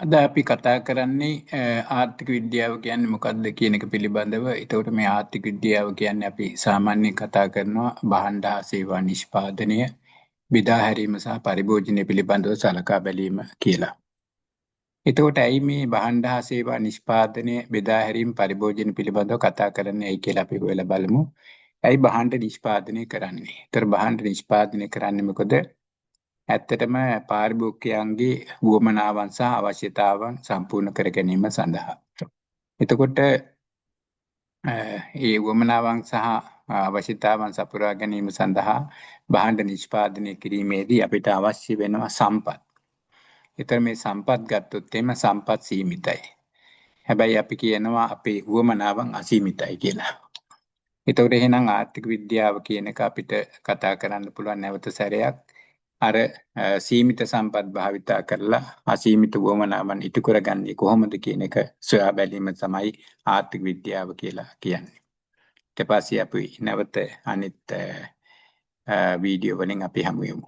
අද අපි කතා කරන්නේ ආර්ථික විද්‍යාව කියන්නේ මොකක්ද කියන එක පිළිබඳව. එතකොට මේ ආර්ථික විද්‍යාව කියන්නේ අපි සාමාන්‍යයෙන් කතා කරනවා භාණ්ඩ හා සේවා නිෂ්පාදනය, බෙදා හැරීම සහ පරිභෝජනය පිළිබඳව සලකා බැලීම කියලා. එතකොට ඇයි මේ භාණ්ඩ හා සේවා නිෂ්පාදනය, බෙදා හැරීම, පරිභෝජන පිළිබඳව කතා කරන්නේ ඇයි කියලා අපි හොයලා බලමු. ඇයි භාණ්ඩ නිෂ්පාදනය කරන්නේ? ඒතර භාණ්ඩ නිෂ්පාදනය කරන්නේ මොකද? ඇත්තටම පාරිභෝගිකයන්ගේ වුවමනාවන් සහ අවශ්‍යතාවන් සම්පූර්ණ කර ගැනීම සඳහා. එතකොට ඒ වුවමනාවන් සහ අවශ්‍යතාවන් සපුරා ගැනීම සඳහා භාණ්ඩ නිෂ්පාදනය කිරීමේදී අපිට අවශ්‍ය වෙනවා සම්පත්. ඒතර මේ සම්පත් ගත්තොත් එimhe සම්පත් සීමිතයි. හැබැයි අපි කියනවා අපේ වුවමනාවන් අසීමිතයි කියලා. එතකොට එහෙනම් ආර්ථික විද්‍යාව කියන එක අපිට කතා කරන්න පුළුවන් නැවත සැරයක්. අර සීමිත සම්පත් භාවිතා කරලා අසීමිත වුවමනාවන් ඉටු කරගන්නේ කොහොමද කියන එක සොයා බැලීම තමයි ආර්ථික විද්‍යාව කියලා කියන්නේ. ඊට පස්සේ අපි නැවත අනිත් වීඩියෝ වලින් අපි හමු වෙමු.